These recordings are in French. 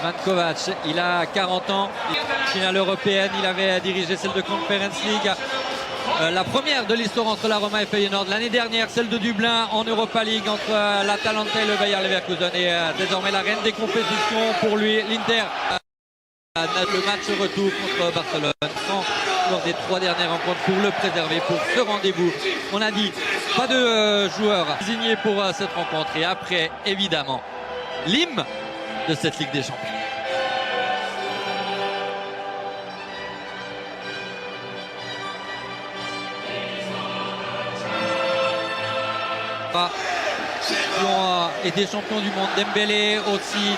Ousmane Kovac, il a 40 ans, finale européenne, il avait dirigé celle de Conference League. La première de l'histoire entre la Roma et Feyenoord. L'année dernière, celle de Dublin en Europa League entre l'Atalanta et le Bayer Leverkusen. Et désormais la reine des compétitions pour lui, l'Inter. Le match retour contre Barcelone lors des 3 dernières rencontres pour le préserver, pour ce rendez-vous. On a dit pas de joueurs désignés pour cette rencontre. Et après, évidemment, l'hymne de cette Ligue des Champions. Qui ont été champions du monde. Dembélé aussi,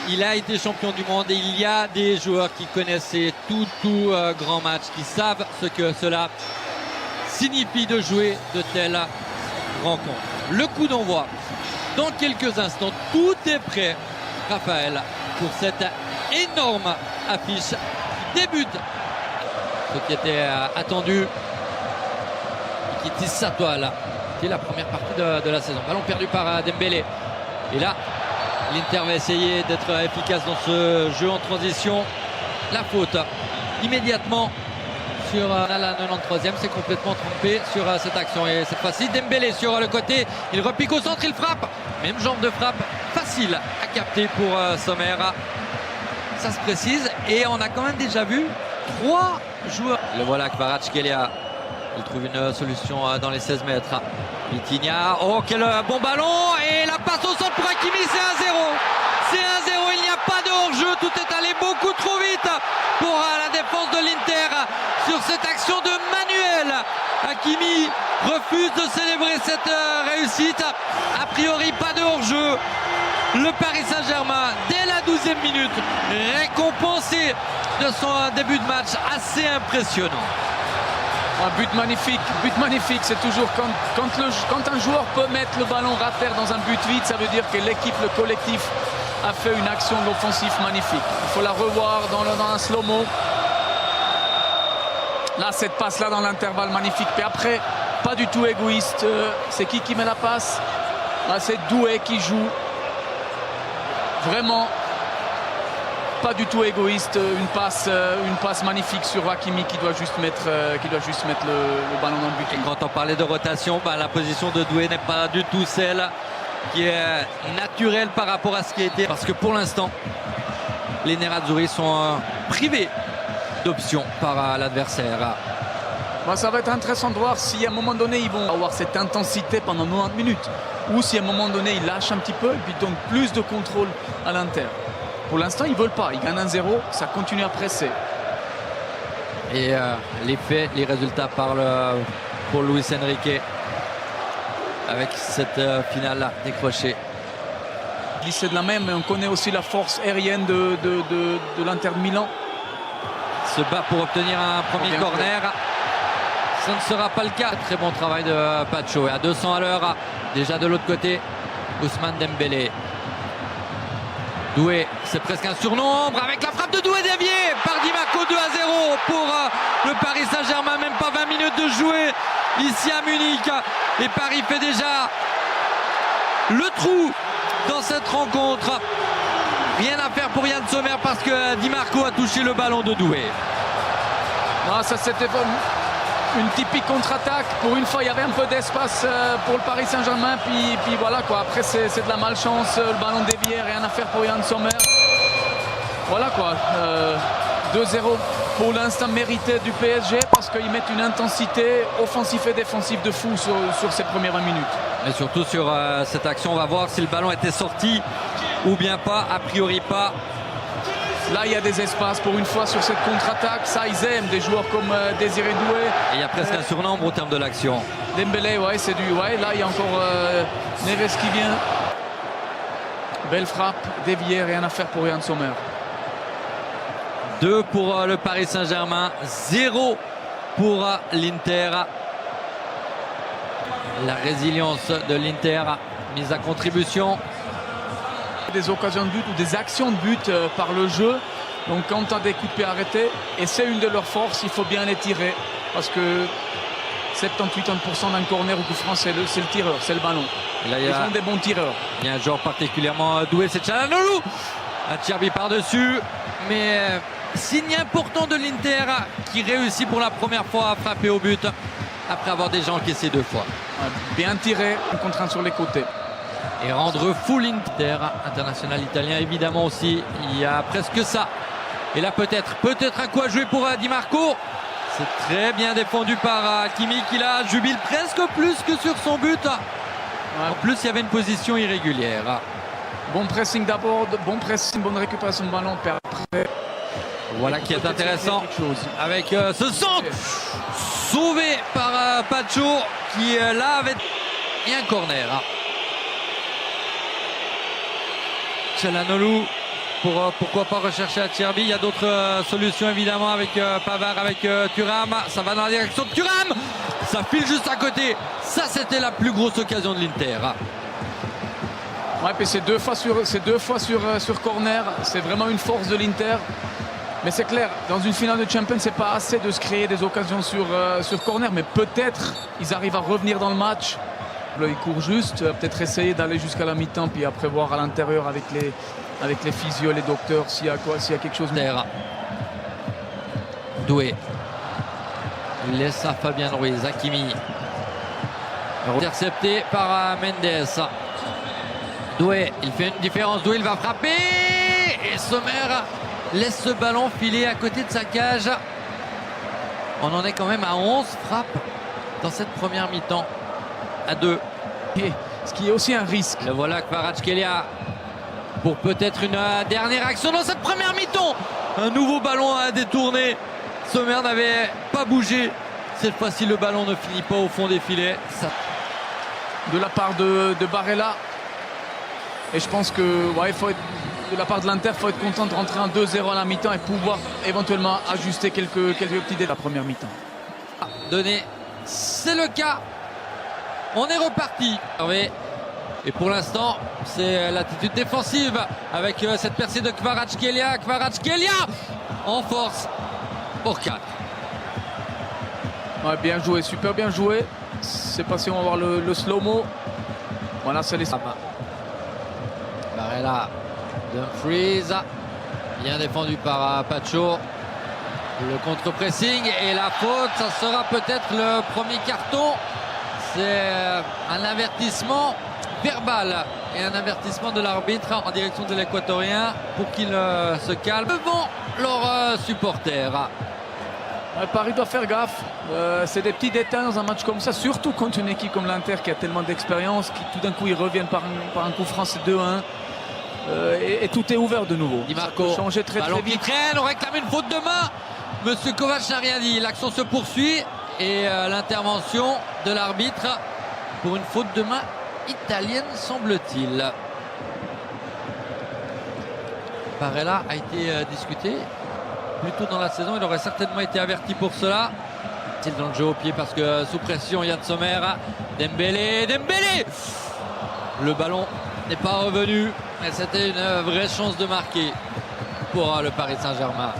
il a été champion du monde et il y a des joueurs qui connaissaient tout grand match, qui savent ce que cela signifie de jouer de telles rencontres. Le coup d'envoi dans quelques instants, tout est prêt, Raphaël, pour cette énorme affiche qui débute, ce qui était attendu et qui tisse sa toile. La première partie de la saison. Ballon perdu par Dembélé. Et là, l'Inter va essayer d'être efficace dans ce jeu en transition. La faute immédiatement sur la 93e. C'est complètement trompé sur cette action. Et cette fois-ci, Dembélé sur le côté. Il repique au centre, il frappe. Même genre de frappe facile à capter pour Sommer. Ça se précise. Et on a quand même déjà vu 3 joueurs. Le voilà, Kvaratskhelia. Il trouve une solution dans les 16 mètres. Vitinha, oh quel bon ballon, et la passe au centre pour Hakimi, c'est 1-0. C'est 1-0, il n'y a pas de hors-jeu, tout est allé beaucoup trop vite pour la défense de l'Inter sur cette action de Manuel. Hakimi refuse de célébrer cette réussite. A priori pas de hors-jeu. Le Paris Saint-Germain, dès la 12e minute, récompensé de son début de match assez impressionnant. Un but magnifique, c'est toujours quand un joueur peut mettre le ballon rater dans un but vite, ça veut dire que l'équipe, le collectif a fait une action offensive magnifique. Il faut la revoir dans un slow-mo. Là, cette passe-là dans l'intervalle magnifique. Et après, pas du tout égoïste. C'est qui met la passe? Là, c'est Doué qui joue. Vraiment pas du tout égoïste, une passe magnifique sur Hakimi qui doit juste mettre le ballon dans le but. Et quand on parlait de rotation, la position de Doué n'est pas du tout celle qui est naturelle par rapport à ce qui a été. Parce que pour l'instant, les Nerazzurri sont privés d'options par l'adversaire. Ça va être intéressant de voir si à un moment donné ils vont avoir cette intensité pendant 90 minutes ou si à un moment donné ils lâchent un petit peu et puis donc plus de contrôle à l'Inter. Pour l'instant, ils ne veulent pas. Ils gagnent 1-0. Ça continue à presser. Et les faits, les résultats parlent pour Luis Enrique avec cette finale décrochée. Glisser de la même, mais on connaît aussi la force aérienne de l'Inter de Milan. Se bat pour obtenir un premier corner. Ce ne sera pas le cas. Très bon travail de Pacho. Et à 200 à l'heure, déjà de l'autre côté, Ousmane Dembélé. Doué, c'est presque un surnombre avec la frappe de Doué déviée par Di Marco. 2-0 pour le Paris Saint-Germain. Même pas 20 minutes de jouer ici à Munich. Et Paris fait déjà le trou dans cette rencontre. Rien à faire pour Yann Sommer parce que Di Marco a touché le ballon de Doué. Non, ça c'était une typique contre-attaque. Pour une fois, il y avait un peu d'espace pour le Paris Saint-Germain. Puis voilà quoi. Après, c'est de la malchance. Le ballon dévié, rien à faire pour Yann Sommer. Voilà quoi. 2-0 pour l'instant mérité du PSG parce qu'ils mettent une intensité offensive et défensive de fou sur ces premières 20 minutes. Et surtout sur cette action, on va voir si le ballon était sorti ou bien pas. A priori pas. Là, il y a des espaces pour une fois sur cette contre-attaque. Ça, ils aiment des joueurs comme Désiré Doué. Et il y a presque un surnombre au terme de l'action. Dembélé, ouais, c'est du... Ouais, là, il y a encore Neves qui vient. Belle frappe, déviée, rien à faire pour Yann Sommer. 2 pour le Paris Saint-Germain, 0 pour l'Inter. La résilience de l'Inter mise à contribution. Des occasions de but ou des actions de but par le jeu. Donc quand tu as des coups de pied arrêtés, et c'est une de leurs forces, il faut bien les tirer. Parce que 70-80% d'un corner ou coup franc, c'est le tireur, c'est le ballon. Là, ils sont des bons tireurs. Il y a un joueur particulièrement doué, c'est Çalhanoğlu. Acerbi par-dessus, mais signe important de l'Inter qui réussit pour la première fois à frapper au but après avoir déjà encaissé 2 fois. Bien tiré, une contrainte sur les côtés. Et rendre fou l'Inter, international italien évidemment aussi, il y a presque ça. Et là peut-être un coup à jouer pour Di Marco. C'est très bien défendu par Hakimi qui là jubile presque plus que sur son but. En plus il y avait une position irrégulière. Bon pressing d'abord, bon pressing, bonne récupération de ballon. Après, voilà qui est intéressant avec ce centre sauvé par Pacho qui là avait et un corner. Çalhanoğlu pour pourquoi pas rechercher Acerbi. Il y a d'autres solutions évidemment avec Pavard, avec Thuram. Ça va dans la direction de Thuram. Ça file juste à côté. Ça c'était la plus grosse occasion de l'Inter. Ouais, puis c'est deux fois sur corner. C'est vraiment une force de l'Inter. Mais c'est clair, dans une finale de Champions, c'est pas assez de se créer des occasions sur corner. Mais peut-être ils arrivent à revenir dans le match. Ils courent juste, peut-être essayer d'aller jusqu'à la mi-temps, puis après voir à l'intérieur avec les physios, les docteurs, s'il y a quelque chose. Doué. Il laisse à Fabien Ruiz. Hakimi. Intercepté par Mendes. Doué, il fait une différence. Doué, il va frapper. Et Sommer laisse ce ballon filer à côté de sa cage. On en est quand même à 11 frappes dans cette première mi-temps. À 2. Ce qui est aussi un risque. Le voilà Kvaratskhelia pour peut-être une dernière action dans cette première mi-temps. Un nouveau ballon à détourner. Sommer n'avait pas bougé. Cette fois-ci, le ballon ne finit pas au fond des filets. Ça... De la part de Barella. Et je pense que il faut être, de la part de l'Inter, il faut être content de rentrer en 2-0 à la mi-temps et pouvoir éventuellement ajuster quelques petits détails à la première mi-temps. Donné, c'est le cas. On est reparti. Et pour l'instant, c'est l'attitude défensive avec cette percée de Kvaratskhelia. Kvaratskhelia en force pour 4. Ouais, bien joué, super bien joué. C'est passé, on va voir le slow-mo. Voilà, c'est les... Barella, Dumfries, bien défendu par Pacho. Le contre-pressing et la faute, ça sera peut-être le premier carton. C'est un avertissement verbal et un avertissement de l'arbitre en direction de l'Équatorien pour qu'il se calme devant leurs supporters. Paris doit faire gaffe. C'est des petits détails dans un match comme ça, surtout contre une équipe comme l'Inter qui a tellement d'expérience, qui tout d'un coup ils reviennent par un coup franc, c'est 2-1. Et tout est ouvert de nouveau. Di Marco, changer très vite. Qui traîne, on réclame une faute de main. Monsieur Kovac n'a rien dit. L'action se poursuit et l'intervention de l'arbitre pour une faute de main italienne, semble-t-il. Barella a été discuté plus tôt dans la saison. Il aurait certainement été averti pour cela. Il est dans le jeu au pied parce que sous pression, Yann Sommer. Dembélé. Le ballon n'est pas revenu. Mais c'était une vraie chance de marquer pour le Paris Saint-Germain.